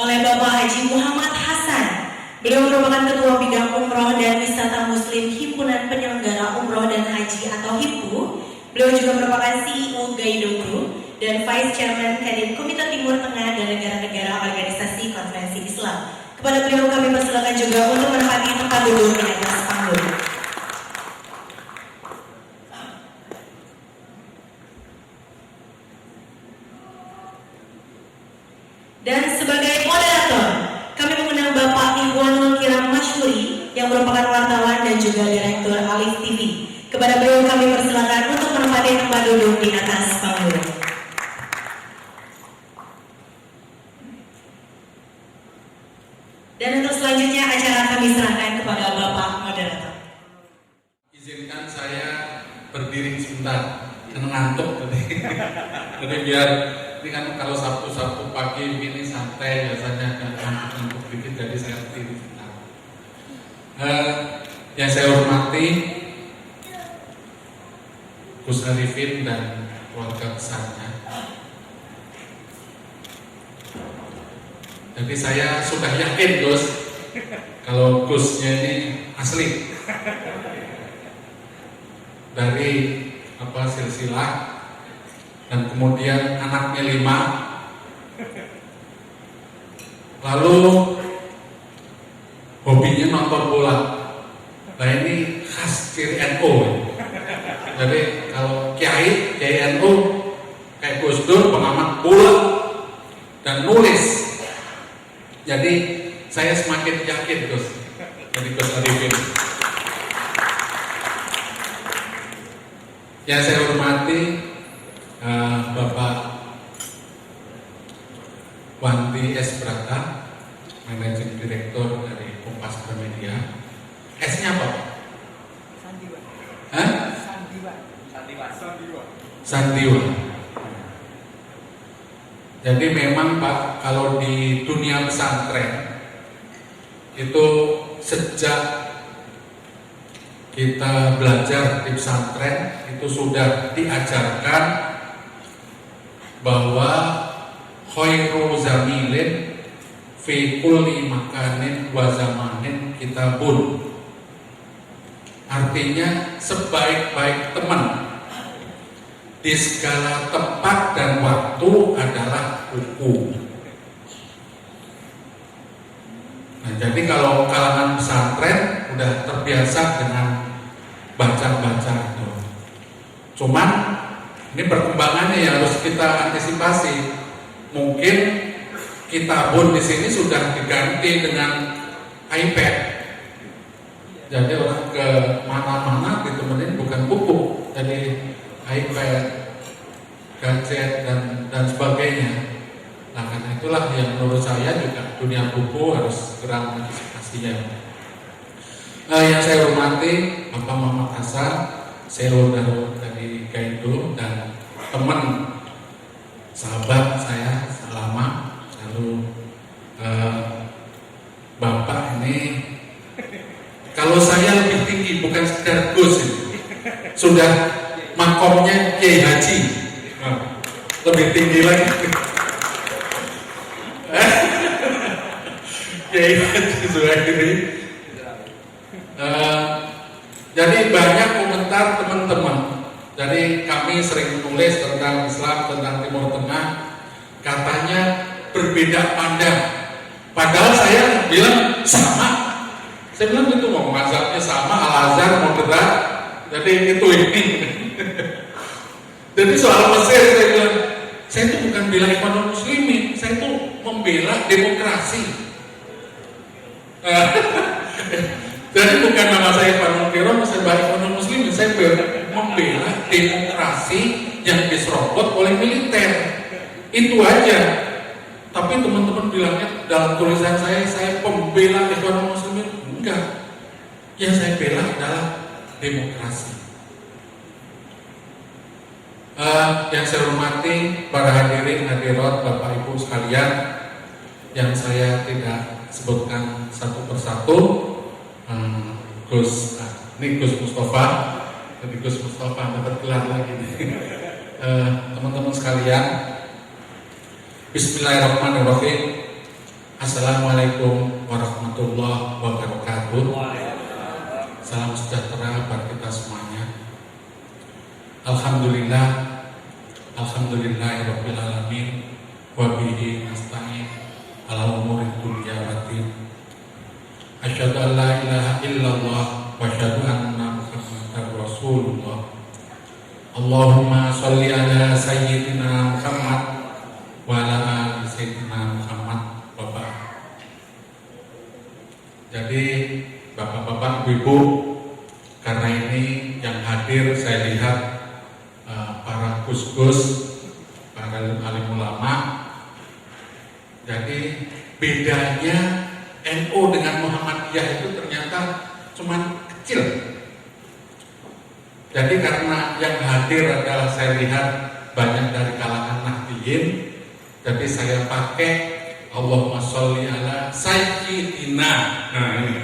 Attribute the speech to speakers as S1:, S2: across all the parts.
S1: oleh Bapak Haji Muhammad Hasan. Beliau merupakan Ketua Bidang Umroh dan Wisata Muslim Himpunan Penyelenggara Umroh dan Haji atau HIPU. Beliau juga merupakan CEO Gaido Group dan Vice Chairman Kadin Komite Timur Tengah dan negara-negara organisasi konferensi Islam. Kepada beliau kami persilakan juga untuk menempati tempat duduk di atas panggung. Dan sebagai moderator, kami mengundang Bapak Ikhwanul Kiram Masyuri yang merupakan wartawan dan juga Direktur Alif TV. Kepada beliau kami persilakan untuk menempati tempat duduk di atas panggung. Dan untuk selanjutnya acara kami serahkan kepada Bapak moderator.
S2: Izinkan saya berdiri sebentar, karena ngantuk tadi. Jadi biar ini kan kalau Sabtu pagi ini santai biasanya agak ngantuk dikit, jadi saya berdiri sebentar. Yang saya hormati Gus Arifin dan keluarga besarnya. Jadi saya sudah yakin Gus, kalau Gusnya ini asli dari silsilah, dan kemudian anaknya 5, lalu hobinya nonton bola. Nah ini khas ciri NU. Jadi kalau Kiai NU kayak Gus Dur, pengamat bola dan nulis. Jadi saya semakin yakin Gus, jadi Gus Arifin. Yang saya hormati Bapak Wanti S. Brata, Managing Director dari Kompas Gramedia. S-nya apa?
S3: Sandiwa.
S2: Hah? Sandiwa. Jadi memang Pak, kalau di dunia pesantren itu sejak kita belajar di pesantren itu sudah diajarkan bahwa khairu zamilin fi kulli makanin wa zamanin kitabun. Artinya sebaik-baik teman di segala tempat dan waktu adalah buku. Nah, jadi kalau kalangan pesantren udah terbiasa dengan baca-baca itu. Cuman ini perkembangannya yang harus kita antisipasi. Mungkin kitabun di sini sudah diganti dengan iPad. Jadi orang ke mana-mana ditemenin bukan buku, jadi iPad, gadget dan sebagainya. Nah, karena itulah yang menurut saya juga dunia buku harus segera mengantisipasinya. Yang saya hormati Bapak Muhammad Hasan, CEO dari Gaido dan teman sahabat saya selama, lalu Bapak ini kalau saya lebih tinggi bukan sekedar Gus ini, sudah makomnya Kiai Haji, lebih tinggi lagi. Kiai Haji Zuhairi. Jadi banyak komentar teman-teman. Jadi kami sering menulis tentang Islam, tentang Timur Tengah, katanya berbeda pandang. Padahal saya bilang sama. Saya bilang itu mau mazhabnya sama, Al-Azhar moderat. Jadi itu ini. Jadi soal Mesir saya bilang, saya itu bukan bela Ikhwanul Muslimin, saya itu membela demokrasi. Jadi bukan nama saya Ikhwanul Kiram, saya bela Ikhwanul Muslimin, saya membela demokrasi yang diserobot oleh militer. Itu aja. Tapi teman-teman bilangnya dalam tulisan saya pembela Ikhwanul Muslimin. Enggak. Yang saya bela adalah demokrasi. Yang saya hormati para hadirin hadirat Bapak Ibu sekalian, yang saya tidak sebutkan satu persatu, Gus Mustafa, jadi Gus Mustafa dapat gelar lagi nih. Teman-teman sekalian, Bismillahirrahmanirrahim. Assalamualaikum warahmatullahi wabarakatuh. Salam sejahtera bagi kita semuanya. Alhamdulillah, alhamdulillahirabbil alamin, wa bihi nasta'in ala umuri dunya waddin. Asyhadu an la ilaha illallah wa asyhadu anna Muhammadar Rasulullah. Allahumma sholli ala sayyidina Muhammad wa ala ali sayyidina Muhammad wa ba'd. Jadi Bapak-bapak, Ibu, karena ini yang hadir saya lihat para gus-gus, para alim ulama. Jadi bedanya NU dengan Muhammadiyah itu ternyata cuma kecil. Jadi karena yang hadir adalah saya lihat banyak dari kalangan Nahdliyin, jadi saya pakai Allahumma sholli ala sayyidina. Nah ini.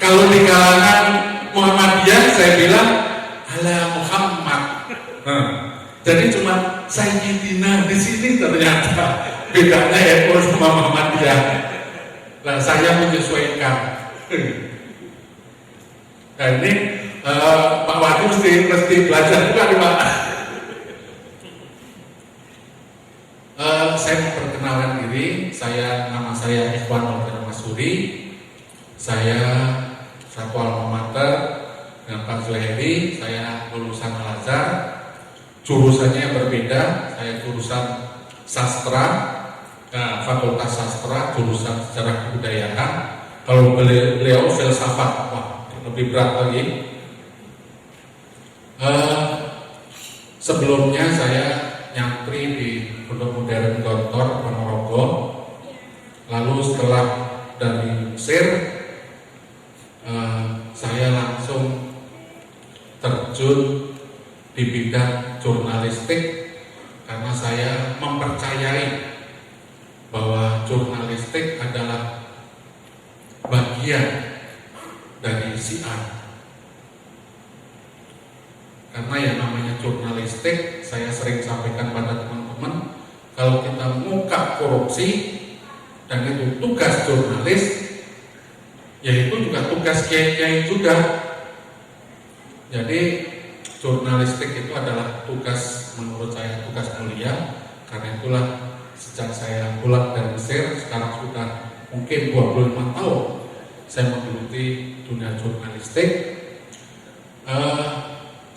S2: Kalau di kalangan Muhammadiyah saya bilang ala Muhammad. Nah, jadi cuma sayyidina di sini ternyata bedanya NU sama Muhammadiyah. Nah, saya menyesuaikan. Nah ini Pak Wadi mesti belajar juga nih Pak. Saya memperkenalkan diri, nama saya Ikhwan Maulana Masuri. Saya satu alma mater dengan Pak Zuhairi. Saya lulusan Al-Azhar. Jurusannya berbeda. Saya jurusan sastra, Fakultas Sastra, jurusan Sejarah Kebudayaan. Kalau beliau filsafat, wah, lebih berat lagi. Sebelumnya saya nyantri di Pondok Modern Gontor Ponorogo. Lalu setelah dari Mesir, saya langsung terjun di bidang jurnalistik karena saya mempercayai bahwa jurnalistik adalah bagian dari siar. Karena yang namanya jurnalistik, saya sering sampaikan pada teman-teman, kalau kita mengungkap korupsi dan itu tugas jurnalis, yaitu juga tugas kiai-kiai juga. Jadi jurnalistik itu adalah tugas, menurut saya tugas mulia. Karena itulah sejak saya pulang dari Mesir, sekarang sudah mungkin 25 tahun saya menggeluti dunia jurnalistik.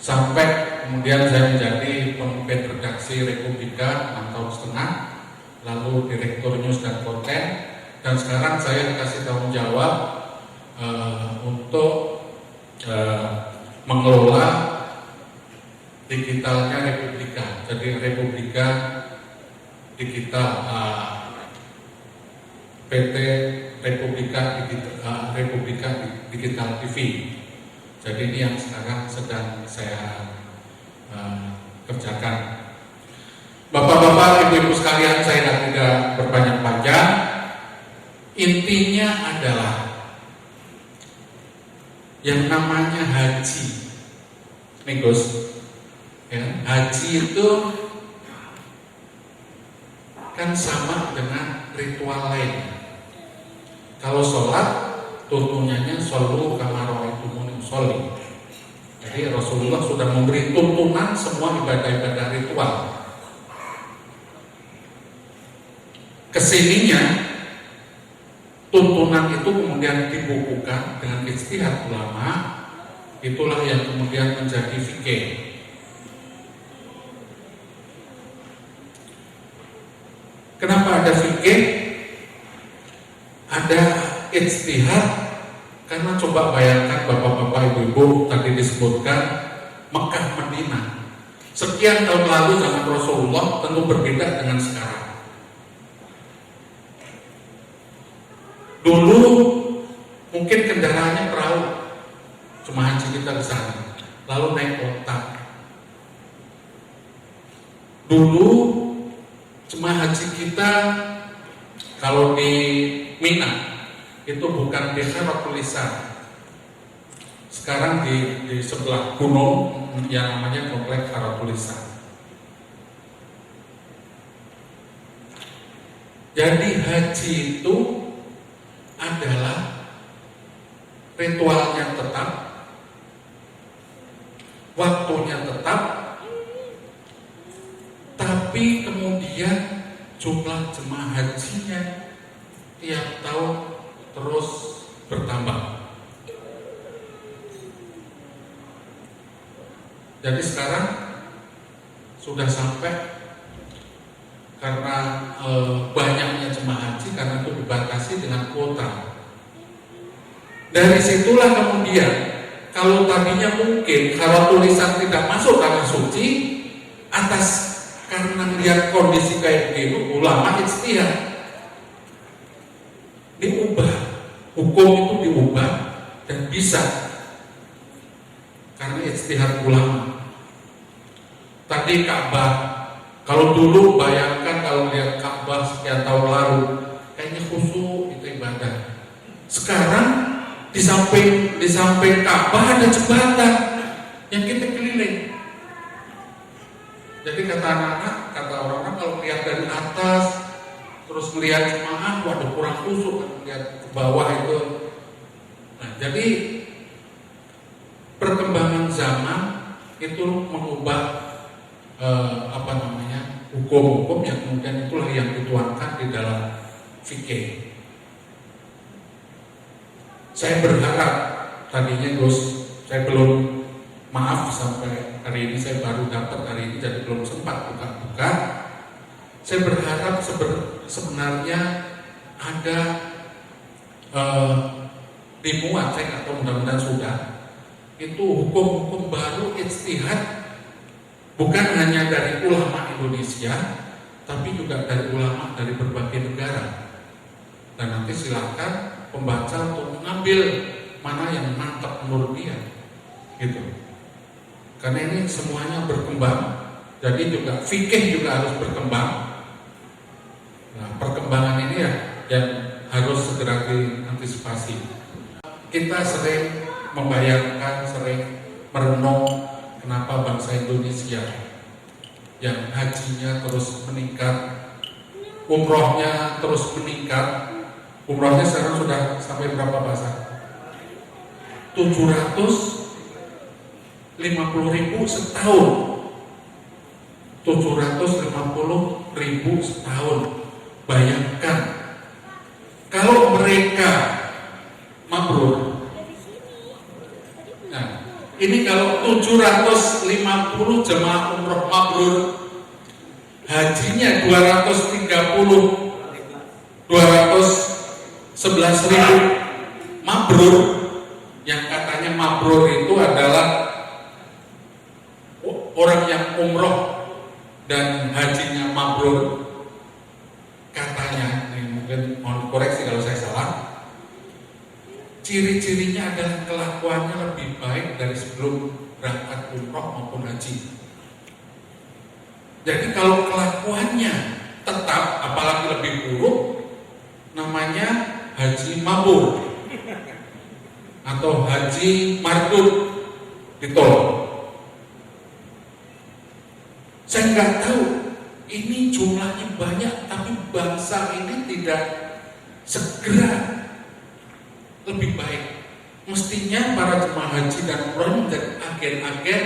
S2: Sampai kemudian saya menjadi pemimpin redaksi Republika 6 tahun setengah, lalu direktur news dan konten, dan sekarang saya dikasih tanggung jawab untuk mengelola digitalnya Republika. Jadi Republika Digital, PT Republika Digital TV. Jadi ini yang sekarang sedang saya kerjakan. Bapak-bapak, ibu-ibu sekalian, saya tidak berpanjang-panjang. Intinya adalah yang namanya haji. Nih Gus, ya, haji itu kan sama dengan ritual lain. Kalau sholat, tuntunannya shollu kama ra'aitumuni usolli. Jadi Rasulullah sudah memberi tuntunan semua ibadah-ibadah ritual. Kesininya tuntunan itu kemudian dibukukan dengan ijtihad ulama. Itulah yang kemudian menjadi fikih. Kenapa ada fikih? Ada ijtihad, karena coba bayangkan bapak-bapak, ibu-ibu, tadi disebutkan Mekah Madinah sekian tahun lalu zaman Rasulullah tentu berbeda dengan sekarang. Dulu mungkin kendaraannya perahu, cuma haji kita di sana, lalu naik onta. Dulu cuma haji kita kalau di Mina itu bukan di Kharatul Lisan. Sekarang di sebelah gunung yang namanya komplek Kharatul Lisan. Jadi haji itu adalah ritualnya tetap, waktunya tetap, tapi kemudian jumlah jemaah hajinya tiap tahun terus bertambah. Jadi sekarang sudah sampai, karena banyaknya jemaah haji, karena itu dibatasi dengan kuota. Dari situlah kemudian, kalau tadinya mungkin kalau tulisan tidak masuk tanah suci, atas karena melihat kondisi kayak gitu, ulama ijtihad diubah, hukum itu diubah dan bisa karena ijtihad ulama. Tadi Ka'bah, kalau dulu bayangkan kalau lihat Ka'bah sekian tahun lalu, kayaknya khusyuk itu ibadah. Sekarang di samping Ka'bah ada jembatan yang kita keliling. Jadi kata anak-anak, kata orang-orang kalau lihat dari atas terus melihat jemaah, waduh kurang khusyuk kan melihat ke bawah itu. Nah, jadi perkembangan zaman itu mengubah hukum-hukum yang kemudian itulah yang dituangkan di dalam fikih. Saya berharap tadinya Gus, saya belum, maaf sampai hari ini saya baru dapat hari ini, jadi belum sempat buka-buka. Saya berharap sebenarnya ada dimuat, saya nggak tahu, mudah-mudahan sudah, itu hukum-hukum baru ijtihad, bukan hanya dari ulama Indonesia, tapi juga dari ulama dari berbagai negara. Dan nanti silakan pembaca untuk mengambil mana yang mantap menurut dia, gitu. Karena ini semuanya berkembang, jadi juga fikih juga harus berkembang. Nah, perkembangan ini ya yang harus segera diantisipasi. Kita sering membayangkan, sering merenung kenapa bangsa Indonesia yang hajinya terus meningkat, umrohnya terus meningkat. Umrohnya sekarang sudah sampai berapa bahasa? 750.000 setahun. 750.000 setahun. Bayangkan kalau mereka mabrur. Nah, ini kalau 750 jemaah umroh mabrur, hajinya 211.000 mabrur. Yang katanya mabrur itu adalah orang yang umroh dan hajinya mabrur. Katanya, mungkin mohon koreksi kalau saya salah, ciri-cirinya adalah kelakuannya lebih baik dari sebelum berangkat umroh maupun haji. Jadi kalau kelakuannya tetap, apalagi lebih buruk, namanya haji mabur atau haji mardud, ditolak. Saya nggak tahu ini jumlahnya banyak, tapi bangsa ini tidak segera lebih baik. Mestinya para jemaah haji dan umroh menjadi agen-agen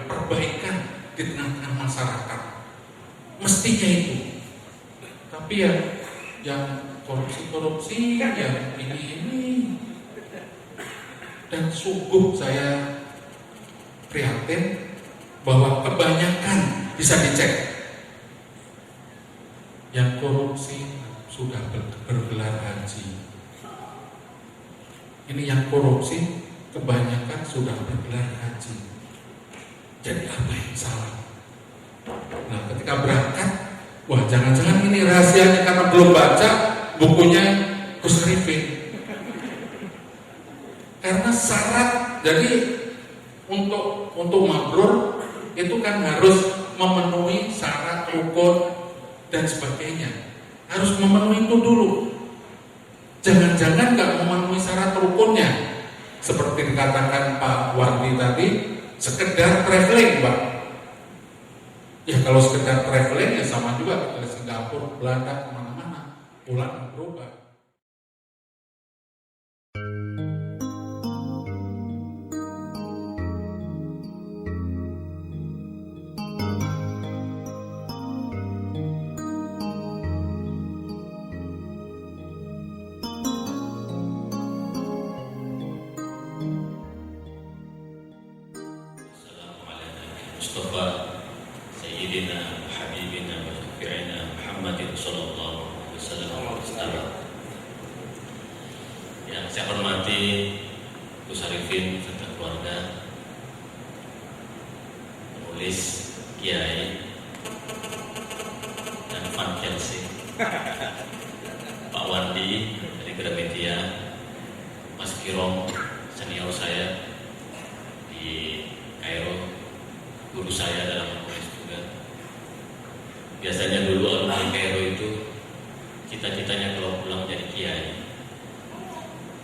S2: perbaikan di tengah-tengah masyarakat. Mestinya itu. Tapi ya yang korupsi yang ini, dan sungguh saya prihatin bahwa kebanyakan, bisa dicek, yang korupsi sudah bergelar haji. Ini yang korupsi kebanyakan sudah bergelar haji. Jadi apa yang salah? Nah, ketika berangkat, wah jangan-jangan ini rahasianya karena belum baca bukunya Gus Rifin. Karena syarat, jadi untuk mabrur itu kan harus memenuhi syarat rukun dan sebagainya, harus memenuhi itu dulu. Jangan-jangan nggak memenuhi syarat rukunnya, seperti dikatakan Pak Wardi tadi, sekedar traveling, Pak. Ya kalau sekedar traveling ya sama juga ke Singapura, Belanda, kemana-mana, pulang berubah.
S3: Mustafa Sayyidina Habibina wa Syafi'ina Muhammadin Sallallahu Alaihi Wasallam. Yang saya hormati Gus Arifin serta keluarga, penulis, kiai, dan fan Chelsea, Pak Wandi dari Gramedia, Mas Kirong senior saya di Kairo, guru saya dalam menulis juga. Biasanya dulu alumni Kairo itu cita-citanya kalau pulang jadi kiai.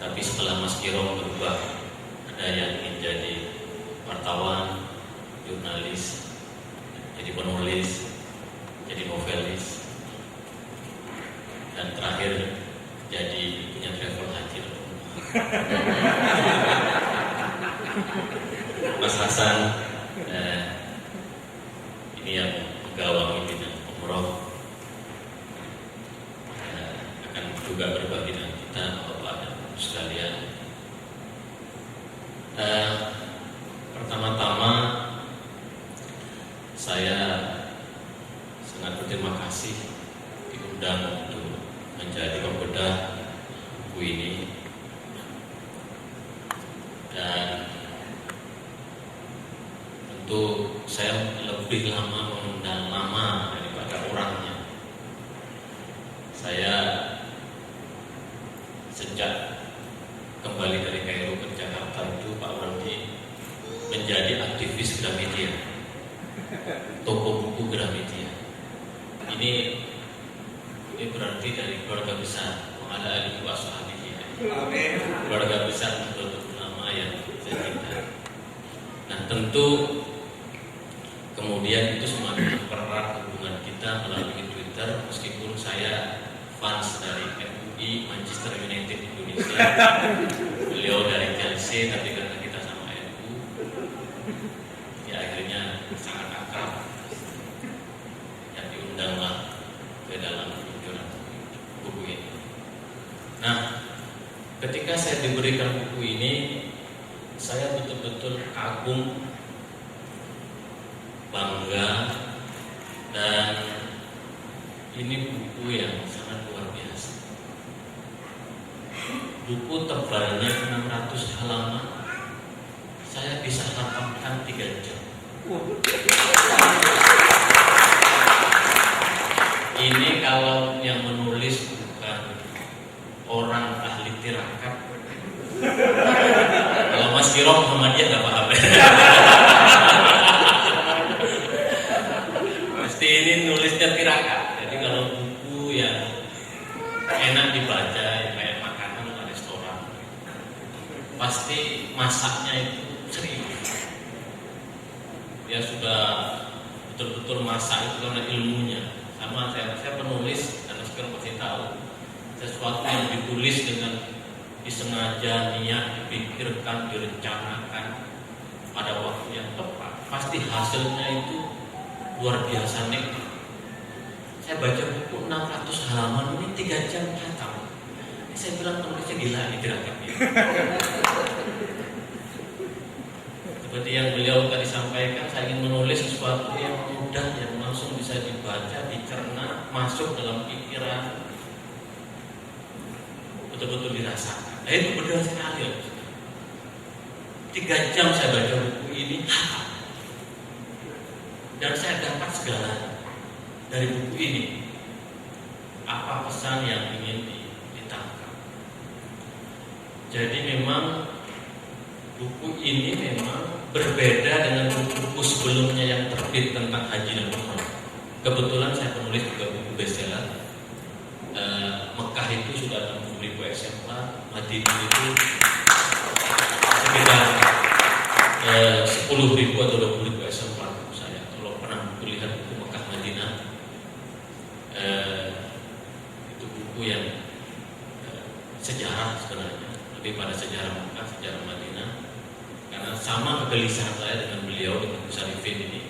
S3: Tapi setelah Mas Kirong berubah, ada yang ingin jadi wartawan, jurnalis, jadi penulis, jadi novelis, dan terakhir jadi punya travel haji. Mas Hasan ini yang menggawangi bidang umroh, akan juga berbagi dengan kita Bapak dan Ibu sekalian. Pertama-tama saya sangat berterima kasih diundang untuk menjadi pembedah buku ini, dan tentu saya lebih lama mengundang nama daripada orangnya. Saya sejak kembali dari Kairo ke Jakarta itu Pak Wandi menjadi aktivis Gramedia, toko buku Gramedia. Ini berarti dari keluarga besar, ada adik wassahabihi, keluarga besar untuk nama yang saya cinta. Nah tentu kemudian itu semakin mempererat hubungan kita melalui Twitter, meskipun saya fans dari MUI, Manchester United Indonesia, beliau dari Chelsea, tapi karena kita sama MU, ya akhirnya sangat akrab. Ya diundanglah ke dalam peluncuran buku ini. Nah, ketika saya diberikan buku ini, saya betul-betul kagum, bangga, dan ini buku yang sangat luar biasa. Buku tebalnya 600 halaman, saya bisa hafalkan 3 jam. Ini kalau yang menulis bukan orang ahli tirakat. Kalau Mas Kirong sama dia nggak paham. Pasti ini nulisnya tirakat. Jadi kalau buku yang enak dibaca, kayak makanan atau restoran, pasti masaknya itu serius. Dia sudah betul-betul masak itu karena ilmunya. Sama saya penulis, dan Mas Kirong pasti tahu, sesuatu yang ditulis dengan disengaja, niat, dipikirkan, direncanakan pada waktu yang tepat, pasti hasilnya itu luar biasa nikmat. Saya baca buku 600 halaman ini 3 jam khatam. Saya bilang penulisnya gila ini gerakannya. Seperti yang beliau tadi sampaikan, saya ingin menulis sesuatu yang mudah, yang langsung bisa dibaca, dicerna, masuk dalam pikiran, betul-betul dirasakan. Nah itu benar sekali. 3 jam saya baca buku ini, dan saya dapat segala dari buku ini. Apa pesan yang ingin ditangkap? Jadi memang buku ini memang berbeda dengan buku sebelumnya yang terbit tentang haji dan umrah. Kebetulan saya penulis juga buku bestseller. Mekah itu sudah 60.000 eksemplar, Madinah itu sekitar 10.000 atau 20.000 eksemplar buku saya. Kalau pernah melihat buku lebih pada sejarah Mekah, sejarah Madinah, karena sama kegelisahan saya dengan beliau, dengan Gus Arifin ini.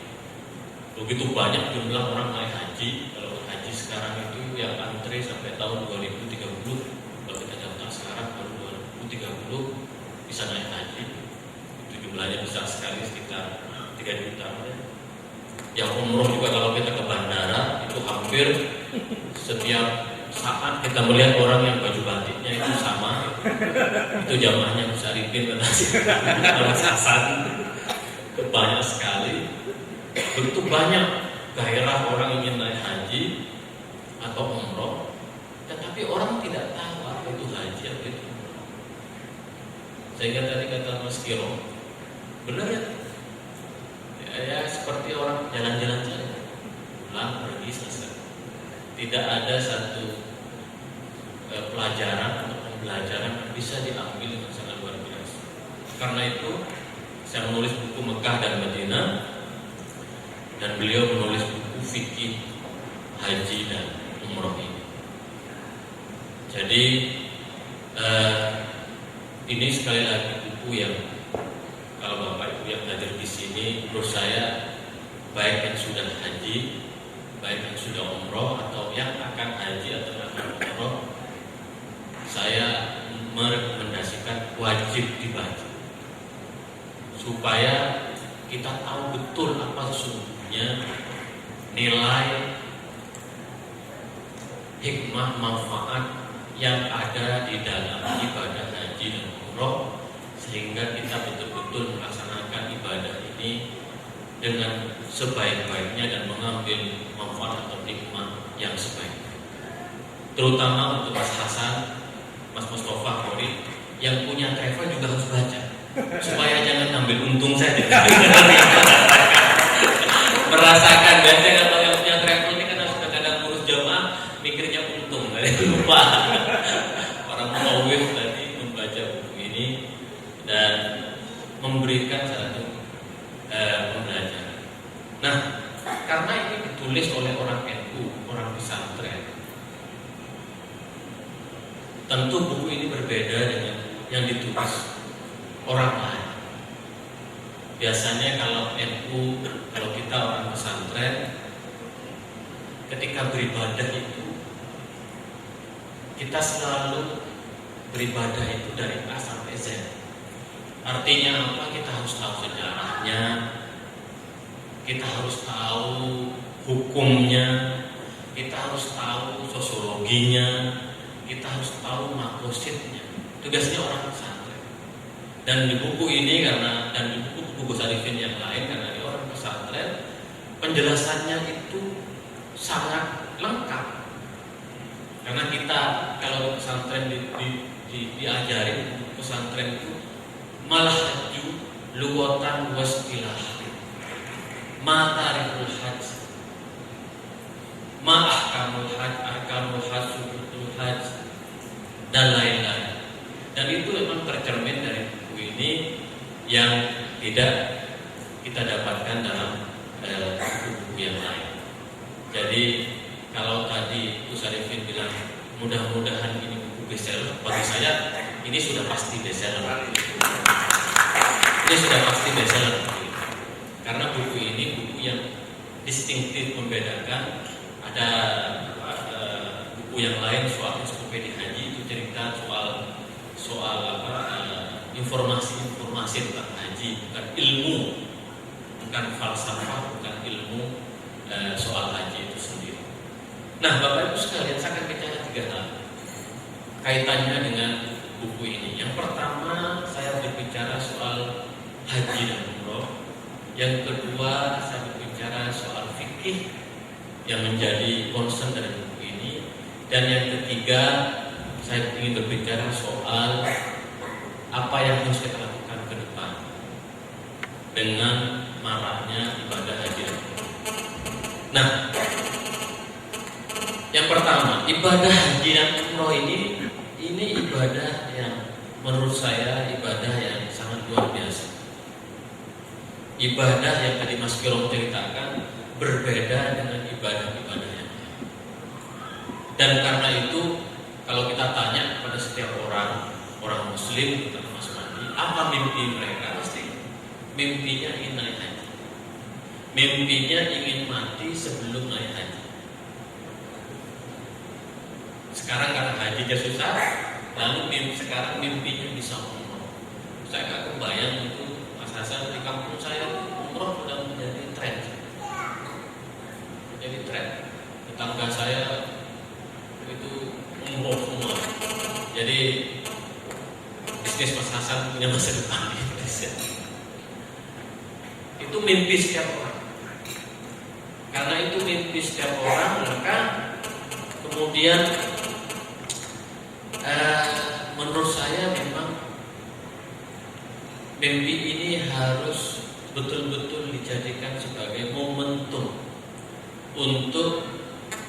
S3: Begitu banyak jumlah orang naik haji. Kalau haji sekarang itu yang antre sampai tahun 2030, kalau kita daftar sekarang tahun 2030 bisa naik haji. Itu jumlahnya besar sekali, sekitar 3 juta. Yang umroh juga kalau kita ke bandara itu hampir setiap saat kita melihat orang yang baju batiknya itu sama. Itu jamaahnya Gus Arifin dan Hasan. Banyak sekali. Begitu banyak gairah orang ingin naik haji atau umroh, tetapi orang tidak tahu apa itu haji, apa itu umroh. Sehingga tadi kata Mas Kiro, benar ya? Ya seperti orang jalan-jalan saja, pulang pergi selesai. Tidak ada satu pelajaran atau pembelajaran yang bisa diambil dengan sangat luar biasa. Karena itu saya menulis buku Mekah dan Madinah, dan beliau menulis buku fikih haji dan umroh ini. Jadi ini sekali lagi buku yang kalau Bapak Ibu yang hadir di sini, menurut saya baik yang sudah haji, baik yang sudah umroh atau yang akan haji atau yang akan umroh, saya merekomendasikan wajib dibaca supaya kita tahu betul apa sesungguhnya nilai, hikmah, manfaat yang ada di dalam ibadah haji dan umroh, sehingga kita betul-betul melaksanakan ibadah ini dengan sebaik-baiknya dan mengambil manfaat atau hikmah yang sebaik. Terutama untuk Mas Hasan, Mas Mustafa Khori yang punya travel juga harus baca, supaya jangan ambil untung saja. Merasakan baca kalau yang punya travel ini kan sudah kadang ngurus jamaah mikirnya untung, lupa. Orang mukawif tadi membaca buku ini dan memberikan satu pembelajaran. Nah, karena ini ditulis oleh orang NU, orang pesantren, tentu buku ini berbeda dengan yang ditulis orang lain. Biasanya kalau NU, kalau kita orang pesantren, ketika beribadah itu kita selalu beribadah itu dari A sampai Z. Artinya apa? Kita harus tahu sejarahnya, kita harus tahu hukumnya, kita harus tahu sosiologinya, kita harus tahu makosidnya. Tugasnya orang pesantren. Dan di buku ini karena, dan di buku Gus Arifin yang lain, karena di orang pesantren penjelasannya itu sangat lengkap. Karena kita kalau pesantren diajarin pesantren itu malah haju lughatan wastilah, ma tariful hajj, ma ahkamul hajj, arkanul hajj, syurutul hajj, dan lain-lain. Dan itu memang tercermin dari buku ini yang tidak kita dapatkan dalam buku-buku yang lain. Jadi kalau tadi Gus Arifin bilang mudah-mudahan ini buku bestseller, bagi saya ini sudah pasti bestseller. Ini sudah pasti bestseller. Karena buku ini buku yang distinktif, membedakan. Ada buku yang lain soal ensiklopedia haji itu cerita soal informasi tentang haji, bukan ilmu, bukan falsafah, bukan ilmu soal haji itu sendiri. Nah, Bapak Ibu sekalian, saya akan bicara 3 hal kaitannya dengan buku ini. Yang pertama, saya berbicara soal haji dan umroh. Yang kedua, saya berbicara soal fikih yang menjadi concern dari buku ini. Dan yang ketiga, saya ingin berbicara soal apa yang harus kita lakukan ke depan dengan maraknya ibadah haji dan umroh. Nah, yang pertama, ibadah haji dan umroh ini ibadah yang menurut saya ibadah yang sangat luar biasa. Ibadah yang tadi Mas Kirom ceritakan berbeda dengan ibadah-ibadah yang lain. Dan karena itu, kalau kita tanya kepada setiap orang Muslim muslim, kata Mas Mandi, apa mimpi mereka? Pasti mimpinya ingin naik haji, mimpinya ingin mati sebelum naik haji. Sekarang karena hajinya susah, lalu sekarang mimpinya bisa umroh. Saya nggak kebayang itu, Mas Hasan, di kampung saya umroh sudah menjadi tren. Jadi tren. Tetangga saya itu umroh semua. Jadi bisnis Mas Hasan punya masa depan di Indonesia. Itu mimpi setiap orang. Karena itu mimpi setiap orang, maka kemudian menurut saya memang mimpi ini harus betul-betul dijadikan sebagai momentum untuk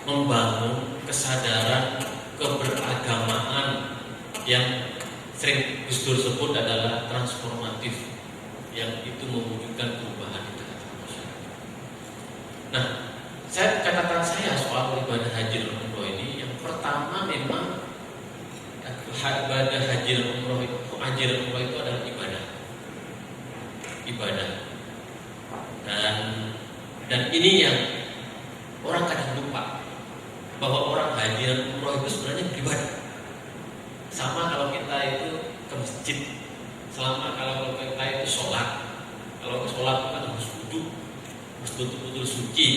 S3: membangun kesadaran keberagamaan yang sering Gus Dur sebut adalah transformatif, yang itu mewujudkan perubahan di tengah-tengah masyarakat. Nah, catatan saya soal ibadah haji dan umroh ini, yang pertama memang ibadah haji dan umroh itu adalah ibadah, dan ini yang orang kadang lupa, bahwa orang haji dan umroh itu sebenarnya beribadah. Sama kalau kita itu ke masjid, selama kalau kita itu sholat, kalau sholat itu kan harus wudhu, harus betul-betul suci,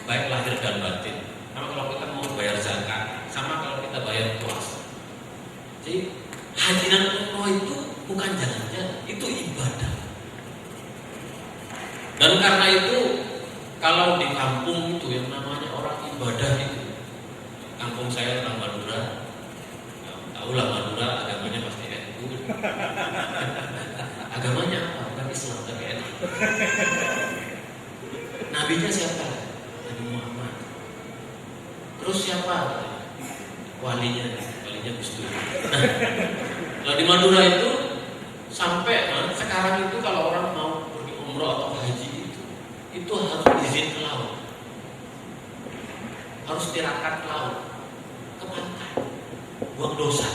S3: baik lahir dan batin. Sama kalau kita mau bayar zakat, sama kalau kita bayar puasa. Jadi haji dan umroh itu bukan jalan-jalan, itu ibadah. Dan karena itu, kalau di kampung itu yang namanya orang ibadah itu, kampung saya orang Madura, tahulah Madura agamanya pasti NU. Agamanya apa? Bukan Islam tapi NU. Nabinya siapa? Nabi Muhammad. Terus siapa? Walinya Gus Dur. Nah, kalau di Madura itu sampai sekarang itu kalau orang mau pergi umroh atau haji itu harus izin ke laut, harus tirakat ke laut, ke pantai, buang dosa.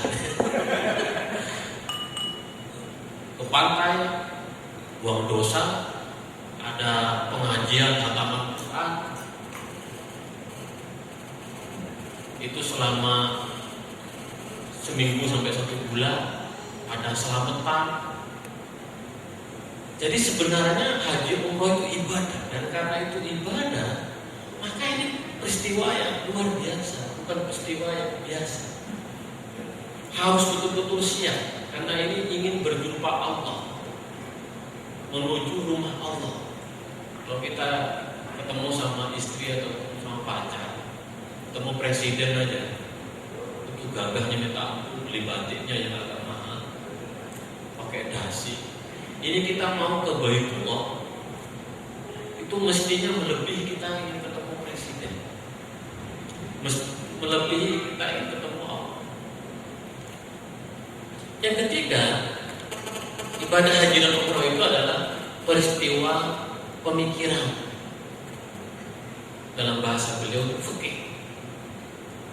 S3: Ke pantai, buang dosa, ada pengajian khataman Quran. Itu selama seminggu sampai 1 bulan, ada selamatan. Jadi sebenarnya haji umroh itu ibadah, dan karena itu ibadah, maka ini peristiwa yang luar biasa, bukan peristiwa yang biasa. Harus betul-betul siap, karena ini ingin berjumpa Allah, menuju rumah Allah. Kalau kita ketemu sama istri atau sama pacar, ketemu presiden aja, itu gagahnya minta ampun, beli batiknya yang agak mahal, pakai dasi. Ini kita mau ke Baitullah, itu mestinya melebihi kita ingin ketemu presiden, melebihi kita ingin ketemu Allah. Yang ketiga, ibadah haji dan umroh itu adalah peristiwa pemikiran. Dalam bahasa beliau fikih,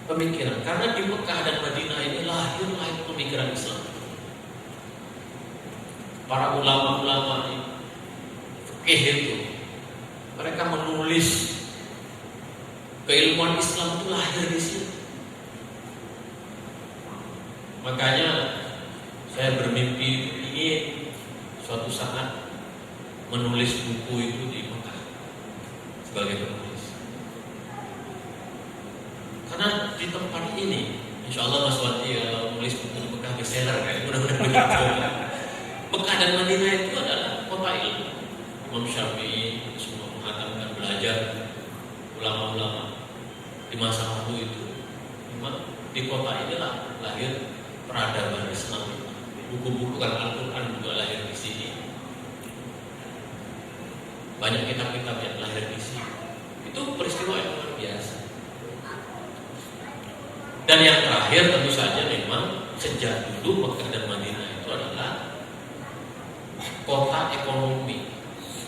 S3: pemikiran. Karena di Mekah dan Madinah ini lahir pemikiran Islam. Para ulama-ulama fikih itu, mereka menulis keilmuan Islam itu lahir di sini. Makanya saya bermimpi ingin suatu saat menulis buku itu di Mekah sebagai penulis. Karena di tempat ini, insya Allah Mas Wati kalau menulis buku di Mekah bestseller kayak mudah-mudahan begitu. Mekah dan Madinah itu adalah kota ilmu. Imam Syafi'i semua mengatakan belajar ulama-ulama di masa lalu itu. Memang di kota inilah lahir peradaban Islam. Buku-buku kan Al-Quran juga lahir di sini. Banyak kitab-kitab yang lahir di sini. Itu peristiwa yang luar biasa. Dan yang terakhir tentu saja memang sejak dulu Mekah dan Madinah itu adalah kota ekonomi,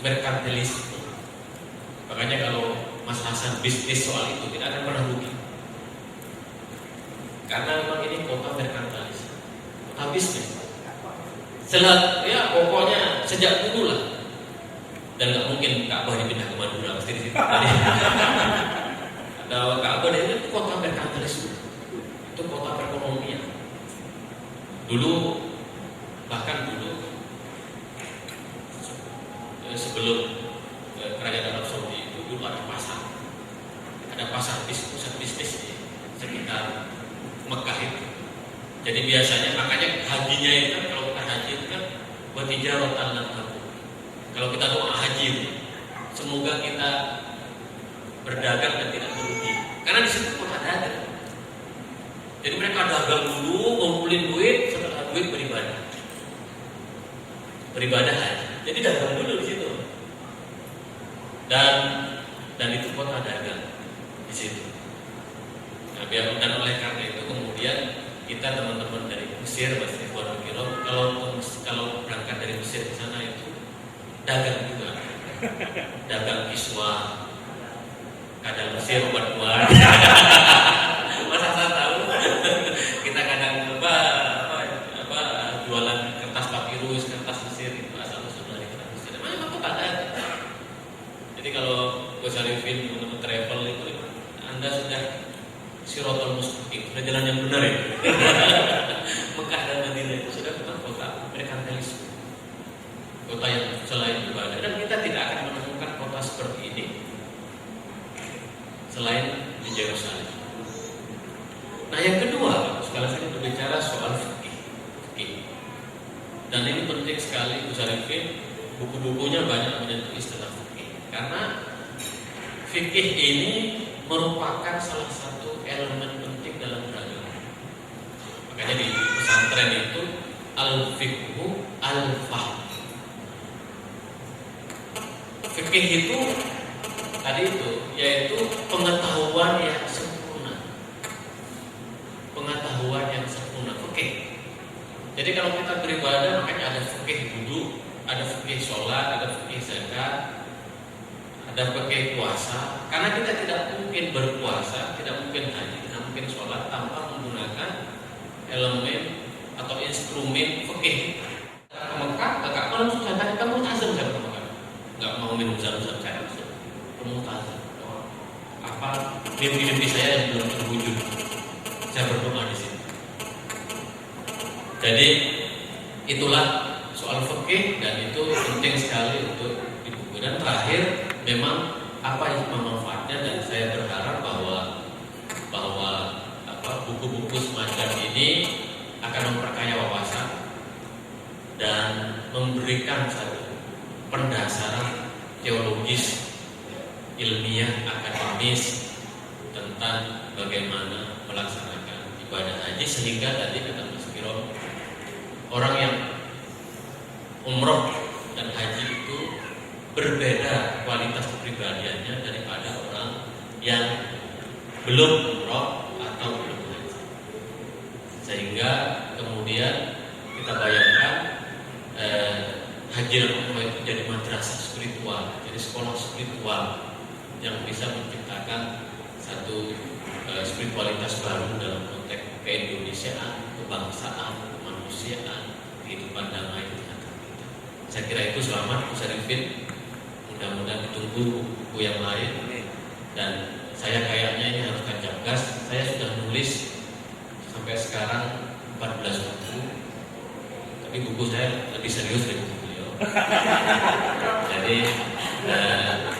S3: merkantilisme. Makanya kalau Mas Hasan bisnis soal itu tidak akan pernah rugi. Karena memang ini kota merkantilisme, kota bisnis. Ya pokoknya sejak dulu lah. Dan nggak mungkin Ka'bah dipindah ke Madura, pasti di situ. Ada Ka'bah itu kota merkantilis, itu kota perekonomian. Bahkan dulu sebelum kerajaan Arab Saudi itu dulu ada pasar pusat bisnis di sekitar Mekah itu. Jadi biasanya makanya hajinya itu kan, kalau kita haji itu kan buat tijaratan dan tabung. Kalau kita doa haji itu, semoga kita berdagang dan tidak merugi. Karena di situ kota dagang. Jadi mereka dagang dulu, ngumpulin duit, setelah duit beribadah haji. Jadi dagang dulu di situ. Dan itu kota dagang di situ. Nah, dan oleh karena itu kemudian kita teman-teman dari Mesir, kalau berangkat dari Mesir ke sana itu dagang juga, dagang kiswah, kadang Mesir buat masa saya tahu kita kadang jualan kertas papirus, kertas Mesir itu asal usul dari kertas Mesir. Memang kota dagang. Jadi kalau Gus Arifin teman-teman travel itu Anda sudah Sirotol Mustaqim, sudah jalan yang benar ya. Mekah dan Madinah itu sudah kota merkantilis, kota yang selain ibadah. Dan kita tidak akan menemukan kota seperti ini selain di Yerusalem. Nah yang kedua, sekali lagi berbicara soal fikih. Dan ini penting sekali Gus Arifin, buku-bukunya banyak menyentuh istilah fikih. Karena fikih ini merupakan salah satu elemen penting dalam beragama. Makanya di pesantren itu al-fiqhu al-fahm. Fikih itu tadi itu yaitu pengetahuan yang sempurna. Pengetahuan yang sempurna, fikih. Jadi kalau kita beribadah makanya ada fikih wudu, ada fikih sholat, ada fikih zakat, ada fikih puasa. Karena kita tidak mungkin berpuasa, tidak mungkin haji, tidak mungkin sholat tanpa menggunakan elemen atau instrumen fikih. Ke Mekah, agak malam sudah kan kamu tazam saya ke Mekah, nggak mau minum zam-zam saya kamu tazam. Apa mimpi-mimpi saya yang belum terwujud, saya berdoa di sini. Jadi itulah soal fikih dan itu penting sekali untuk dibuku. Dan terakhir memang apa yang manfaatnya, dan saya berharap bahwa buku-buku semacam ini akan memperkaya wawasan dan memberikan satu pendasaran teologis, ilmiah, akademis tentang bagaimana melaksanakan ibadah haji, sehingga tadi kata Mas Kiron, orang yang umroh dan haji itu berbeda kualitas kepribadiannya daripada orang yang belum umroh atau belum haji. Sehingga kemudian kita bayangkan haji dan umroh itu jadi madrasah spiritual, jadi sekolah spiritual yang bisa menciptakan satu spiritualitas baru dalam konteks keindonesiaan, kebangsaan, kemanusiaan, kehidupan damai di antara kita. Saya kira itu. Selamat Gus Arifin. Mudah-mudahan ditunggu buku yang lain. Dan saya kayaknya ini harus tancap gas. Saya sudah nulis sampai sekarang 14 buku. Tapi buku saya lebih serius dari buku beliau. Jadi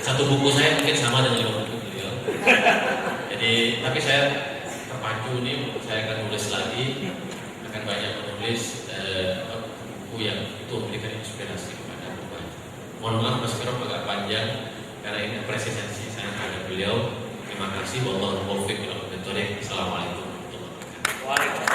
S3: satu buku saya mungkin sama dengan 5 buku beliau. Jadi tapi saya terpacu nih, saya akan nulis lagi, akan banyak menulis buku yang itu memberikan inspirasi kepada pembaca. Mohon maaf Mas Kiron agak panjang karena ini apresiasi saya kepada beliau. Terima kasih. Wallahu muwaffiq ila aqwamit thoriq. Assalamualaikum warahmatullahi wabarakatuh.